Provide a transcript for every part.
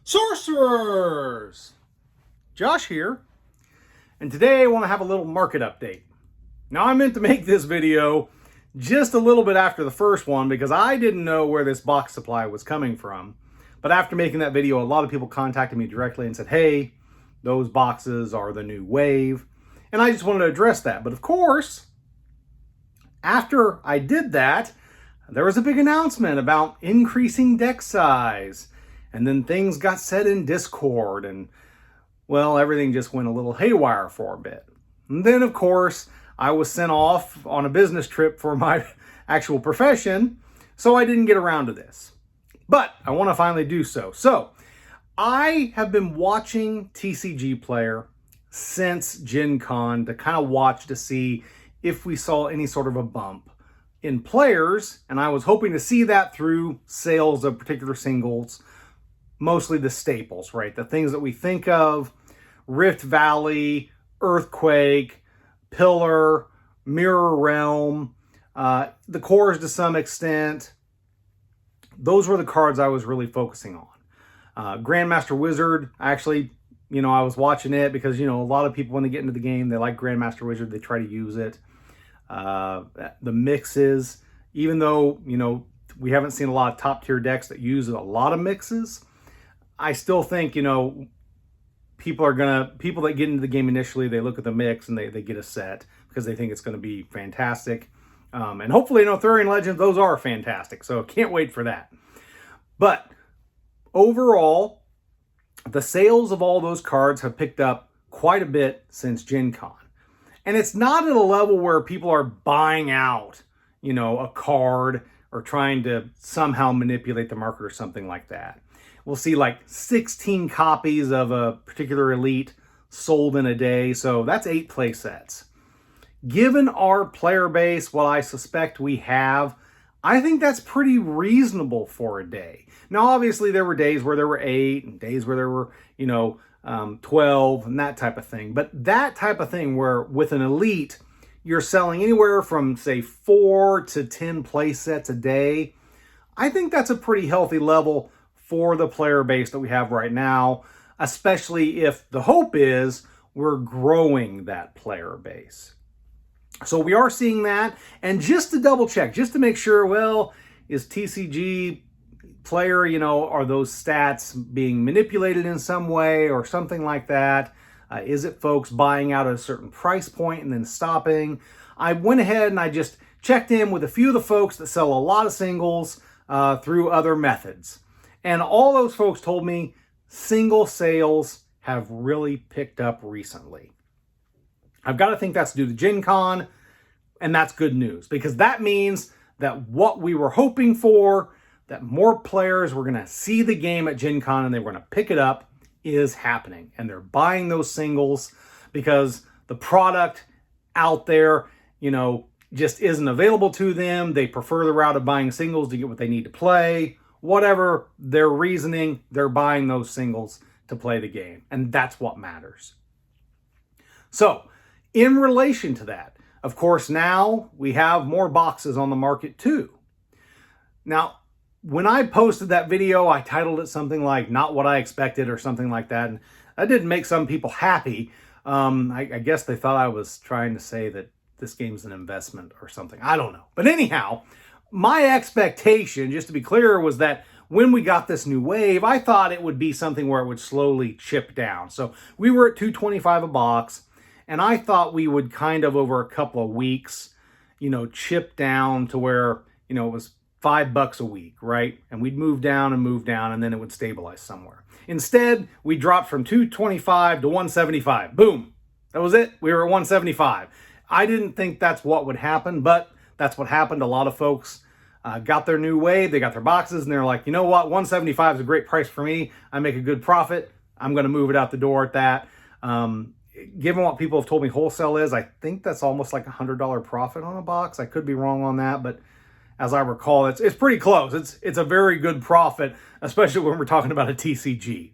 Sorcerers! Josh here, and today I want to have a little market update. Now, I meant to make this video just a little bit after the first one because I didn't know where this box supply was coming from. But after making that video, a lot of people contacted me directly and said, hey, those boxes are the new wave. And I just wanted to address that. But of course, after I did that, there was a big announcement about increasing deck size. And then things got said in Discord, and well, everything just went a little haywire for a bit. And then, of course, I was sent off on a business trip for my actual profession, so I didn't get around to this. But I want to finally do so. So, I have been watching TCG Player since Gencon to kind of watch to see if we saw any sort of a bump in players, and I was hoping to see that through sales of particular singles. Mostly the staples, right? The things that we think of: Rift Valley, Earthquake, Pillar, Mirror Realm, the cores to some extent. Those were the cards I was really focusing on. Grandmaster Wizard, actually, I was watching it because, a lot of people, when they get into the game, they like Grandmaster Wizard, they try to use it. The mixes, even though, we haven't seen a lot of top tier decks that use a lot of mixes, I still think, people that get into the game initially, they look at the mix and they get a set because they think it's going to be fantastic. And hopefully, Arthurian Legends, those are fantastic. So can't wait for that. But overall, the sales of all those cards have picked up quite a bit since Gen Con. And it's not at a level where people are buying out, a card or trying to somehow manipulate the market or something like that. We'll see like 16 copies of a particular elite sold in a day. So that's 8 play sets. Given our player base, what I suspect we have, I think that's pretty reasonable for a day. Now, obviously, there were days where there were 8 and days where there were, 12 and that type of thing. But that type of thing where with an elite, you're selling anywhere from, say, 4 to 10 play sets a day, I think that's a pretty healthy level for the player base that we have right now, especially if the hope is we're growing that player base. So we are seeing that. And just to double check, just to make sure, well, is TCG Player, are those stats being manipulated in some way or something like that? Is it folks buying out at a certain price point and then stopping? I went ahead and I just checked in with a few of the folks that sell a lot of singles through other methods. And all those folks told me single sales have really picked up recently. I've got to think that's due to Gen Con, and that's good news because that means that what we were hoping for, that more players were going to see the game at Gen Con and they were going to pick it up, is happening. And they're buying those singles because the product out there, just isn't available to them. They prefer the route of buying singles to get what they need to play. Whatever their reasoning, they're buying those singles to play the game. And that's what matters. So, in relation to that, of course, now we have more boxes on the market too. Now, when I posted that video, I titled it something like "Not What I Expected" or something like that. And that didn't make some people happy. I guess they thought I was trying to say that this game's an investment or something. I don't know. But anyhow, my expectation, just to be clear, was that when we got this new wave, I thought it would be something where it would slowly chip down. So we were at $225 a box, and I thought we would kind of over a couple of weeks, chip down to where, it was $5 a week, right? And we'd move down, and then it would stabilize somewhere. Instead, we dropped from $225 to $175. Boom. That was it. We were at $175. I didn't think that's what would happen, but that's what happened. A lot of folks got their new wave, they got their boxes, and they're like, you know what, $175 is a great price for me. I make a good profit. I'm going to move it out the door at that. Given what people have told me wholesale is, I think that's almost like $100 profit on a box. I could be wrong on that, but as I recall, it's pretty close. It's a very good profit, especially when we're talking about a TCG.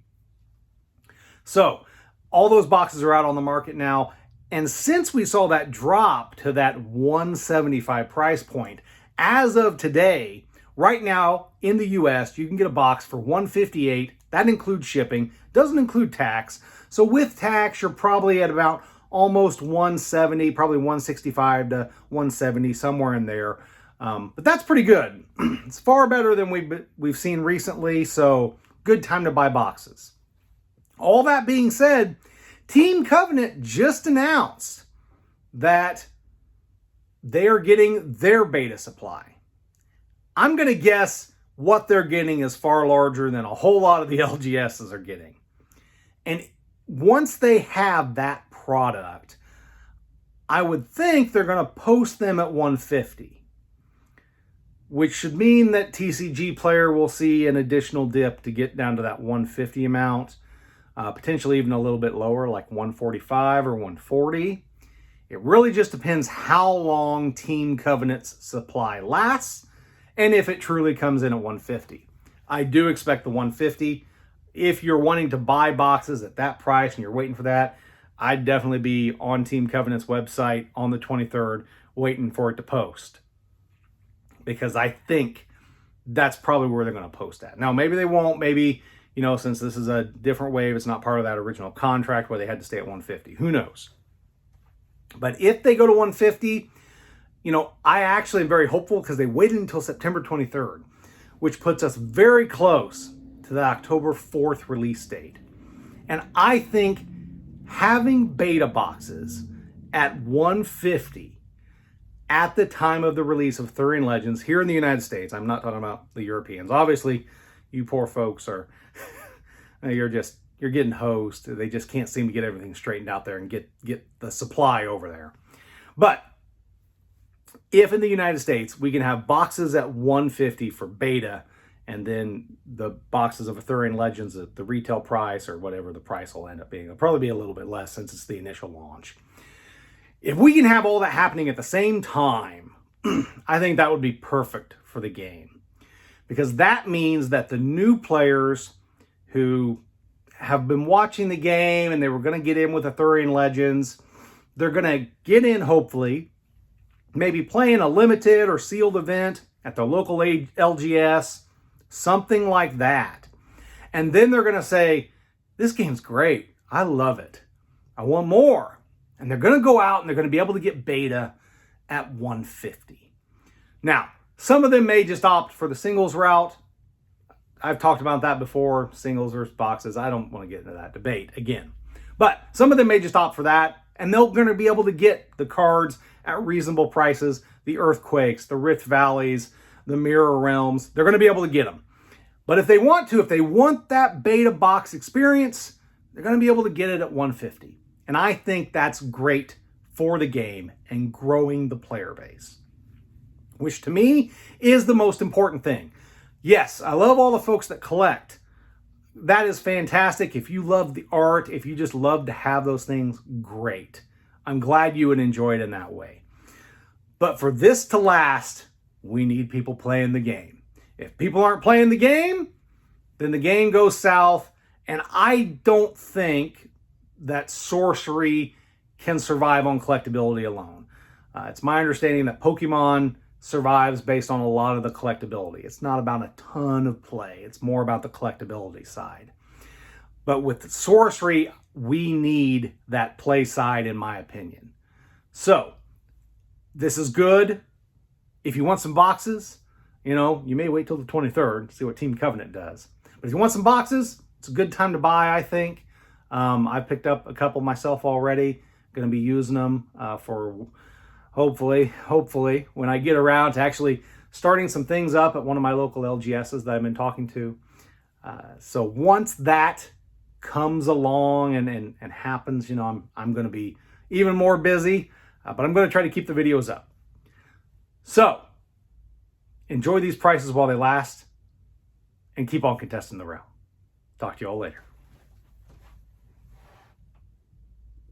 So all those boxes are out on the market now. And since we saw that drop to that $175 price point, as of today, Right now, in the US, you can get a box for $158. That includes shipping, doesn't include tax. So with tax, you're probably at about almost $170, probably $165 to $170, somewhere in there. But that's pretty good. It's far better than we've seen recently, so good time to buy boxes. All that being said, Team Covenant just announced that they are getting their beta supply. I'm going to guess what they're getting is far larger than a whole lot of the LGSs are getting. And once they have that product, I would think they're going to post them at 150, which should mean that TCG Player will see an additional dip to get down to that 150 amount, potentially even a little bit lower, like 145 or 140. It really just depends how long Team Covenant's supply lasts and if it truly comes in at 150. I do expect the 150. If you're wanting to buy boxes at that price and you're waiting for that, I'd definitely be on Team Covenant's website on the 23rd waiting for it to post, because I think that's probably where they're going to post at. Now, maybe they won't. Maybe, since this is a different wave, it's not part of that original contract where they had to stay at 150. Who knows? But if they go to 150, I actually am very hopeful, because they waited until September 23rd, which puts us very close to the October 4th release date. And I think having beta boxes at 150 at the time of the release of Thurian Legends here in the United States, I'm not talking about the Europeans. Obviously, you poor folks are, you're getting hosed. They just can't seem to get everything straightened out there and get the supply over there. But if in the United States we can have boxes at 150 for beta, and then the boxes of Thurian Legends at the retail price, or whatever the price will end up being, it'll probably be a little bit less since it's the initial launch. If we can have all that happening at the same time, I think that would be perfect for the game, because that means that the new players who have been watching the game and they were going to get in with the Thurian Legends, they're going to get in, hopefully, maybe playing a limited or sealed event at the local LGS, something like that. And then they're going to say, this game's great. I love it. I want more. And they're going to go out and they're going to be able to get beta at 150. Now, some of them may just opt for the singles route. I've talked about that before, singles versus boxes. I don't want to get into that debate again. But some of them may just opt for that, and they're going to be able to get the cards at reasonable prices, the Earthquakes, the Rift Valleys, the Mirror Realms. They're going to be able to get them. But if they want that beta box experience, they're going to be able to get it at 150. And I think that's great for the game and growing the player base, which to me is the most important thing. Yes, I love all the folks that collect. That is fantastic. If you love the art, if you just love to have those things, great. I'm glad you would enjoy it in that way. But for this to last, we need people playing the game. If people aren't playing the game, then the game goes south. And I don't think that Sorcery can survive on collectability alone. It's my understanding that Pokemon survives based on a lot of the collectability. It's not about a ton of play. It's more about the collectability side. But with Sorcery, we need that play side, in my opinion. So, this is good. If you want some boxes, you may wait till the 23rd to see what Team Covenant does. But if you want some boxes, it's a good time to buy, I think. I've picked up a couple myself already. Going to be using them for hopefully, when I get around to actually starting some things up at one of my local LGSs that I've been talking to. So once that comes along and happens, I'm going to be even more busy, but I'm going to try to keep the videos up. So enjoy these prices while they last and keep on contesting the realm. Talk to you all later.